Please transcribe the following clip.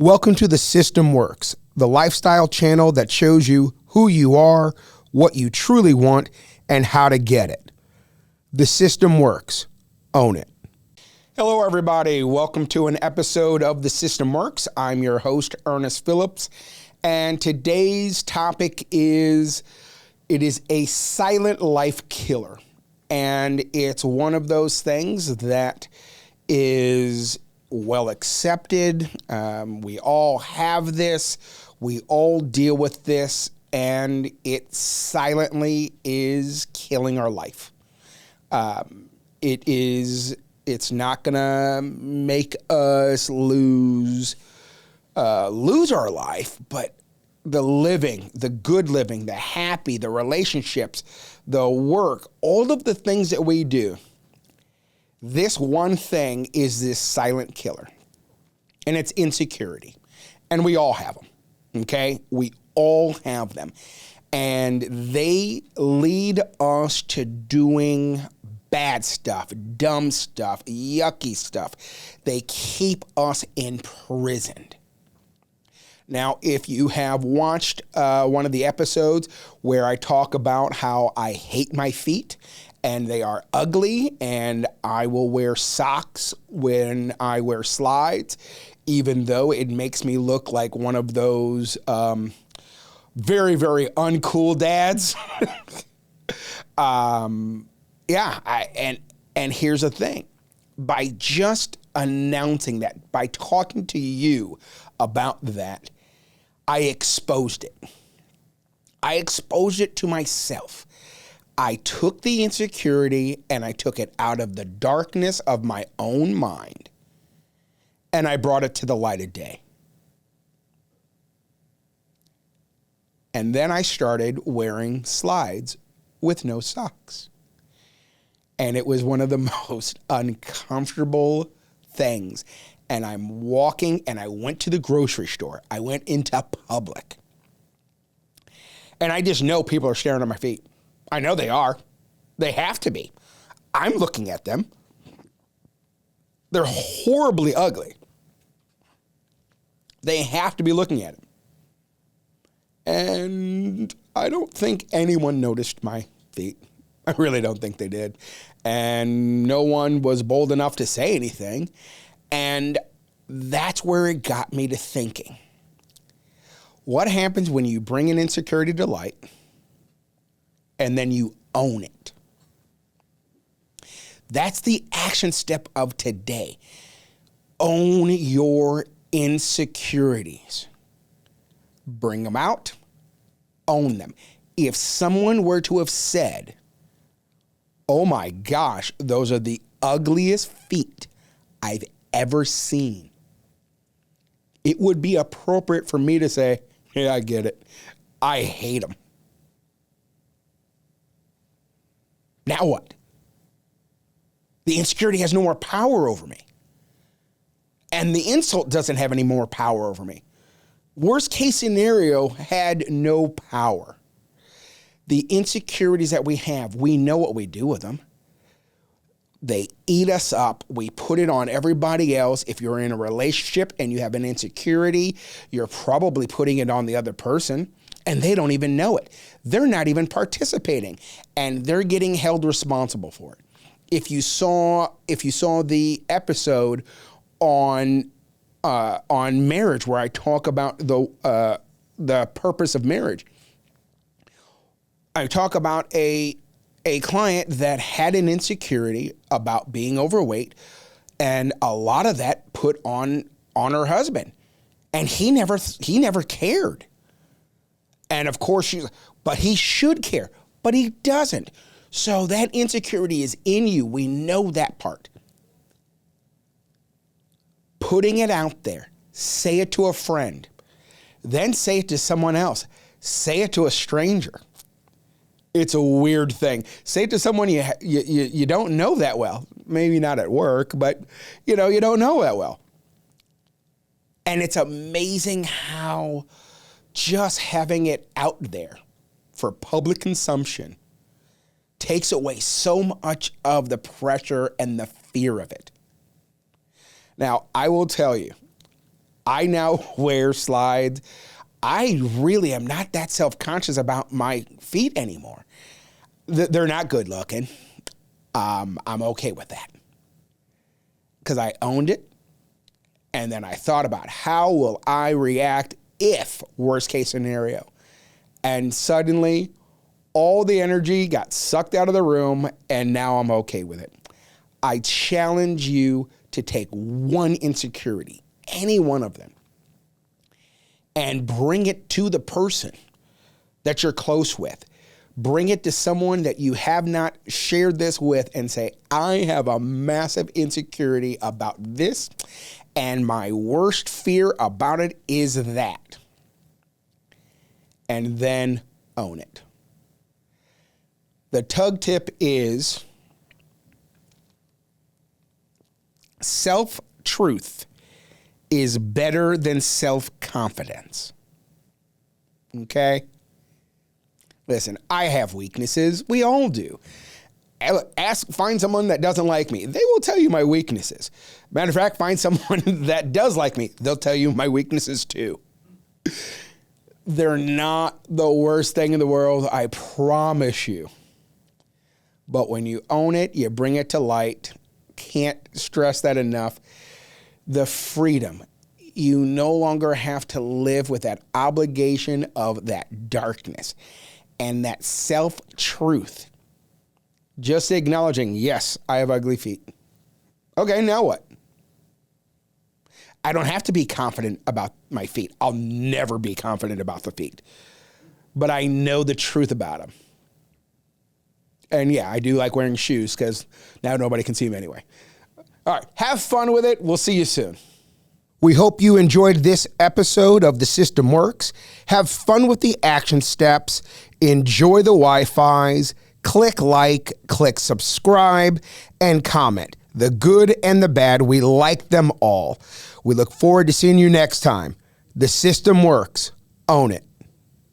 Welcome to The System Works, the lifestyle channel that shows you who you are, what you truly want, and how to get it. The System Works. Own it. Hello, everybody. Welcome to an episode of The System Works. I'm your host, Ernest Phillips, and today's topic is, it is a silent life killer, and it's one of those things that is well accepted. We all have this. We all deal with this, and it silently is killing our life. It's not gonna make us lose our life, but the living, the good living, the happy, the relationships, the work, all of the things that we do. This one thing is this silent killer, and it's insecurity. And we all have them, okay? We all have them. And they lead us to doing bad stuff, dumb stuff, yucky stuff. They keep us imprisoned. Now, if you have watched one of the episodes where I talk about how I hate my feet, and they are ugly, and I will wear socks when I wear slides, even though it makes me look like one of those very, very uncool dads. And here's the thing. By just announcing that, by talking to you about that, I exposed it. I exposed it to myself. I took the insecurity and I took it out of the darkness of my own mind, and I brought it to the light of day. And then I started wearing slides with no socks. And it was one of the most uncomfortable things. And I'm walking, and I went to the grocery store. I went into public. And I just know people are staring at my feet. I know they are. They have to be. I'm looking at them. They're horribly ugly. They have to be looking at them. And I don't think anyone noticed my feet. I really don't think they did. And no one was bold enough to say anything. And that's where it got me to thinking. What happens when you bring an insecurity to light and then you own it? That's the action step of today. Own your insecurities. Bring them out. Own them. If someone were to have said, "Oh my gosh, those are the ugliest feet I've ever seen," it would be appropriate for me to say, "Yeah, I get it. I hate them." Now what? The insecurity has no more power over me. And the insult doesn't have any more power over me. Worst case scenario had no power. The insecurities that we have, we know what we do with them. They eat us up. We put it on everybody else. If you're in a relationship and you have an insecurity, you're probably putting it on the other person, and they don't even know it. They're not even participating, and they're getting held responsible for it. If you saw the episode on marriage, where I talk about the purpose of marriage, I talk about a client that had an insecurity about being overweight, and a lot of that put on her husband, and he never cared. And of course, but he should care, but he doesn't. So that insecurity is in you. We know that part. Putting it out there. Say it to a friend. Then say it to someone else. Say it to a stranger. It's a weird thing. Say it to someone you don't know that well. Maybe not at work, but you don't know that well. And it's amazing how just having it out there for public consumption takes away so much of the pressure and the fear of it. Now, I will tell you, I now wear slides. I really am not that self-conscious about my feet anymore. They're not good looking. I'm okay with that. Because I owned it. And then I thought about how will I react if worst case scenario. And suddenly all the energy got sucked out of the room and now I'm okay with it. I challenge you to take one insecurity, any one of them, and bring it to the person that you're close with. Bring it to someone that you have not shared this with and say, I have a massive insecurity about this, and my worst fear about it is that. And then own it. The tug tip is self-truth is better than self-confidence. Okay? Listen, I have weaknesses. We all do. Find someone that doesn't like me. They will tell you my weaknesses. Matter of fact, find someone that does like me. They'll tell you my weaknesses too. They're not the worst thing in the world, I promise you. But when you own it, you bring it to light. Can't stress that enough. The freedom. You no longer have to live with that obligation of that darkness and that self-truth. Just acknowledging, yes, I have ugly feet. Okay, now what? I don't have to be confident about my feet. I'll never be confident about the feet. But I know the truth about them. And yeah, I do like wearing shoes because now nobody can see them anyway. All right, have fun with it. We'll see you soon. We hope you enjoyed this episode of The System Works. Have fun with the action steps. Enjoy the Wi-Fis. Click like, click subscribe, and comment. The good and the bad, we like them all. We look forward to seeing you next time. The System Works. Own it.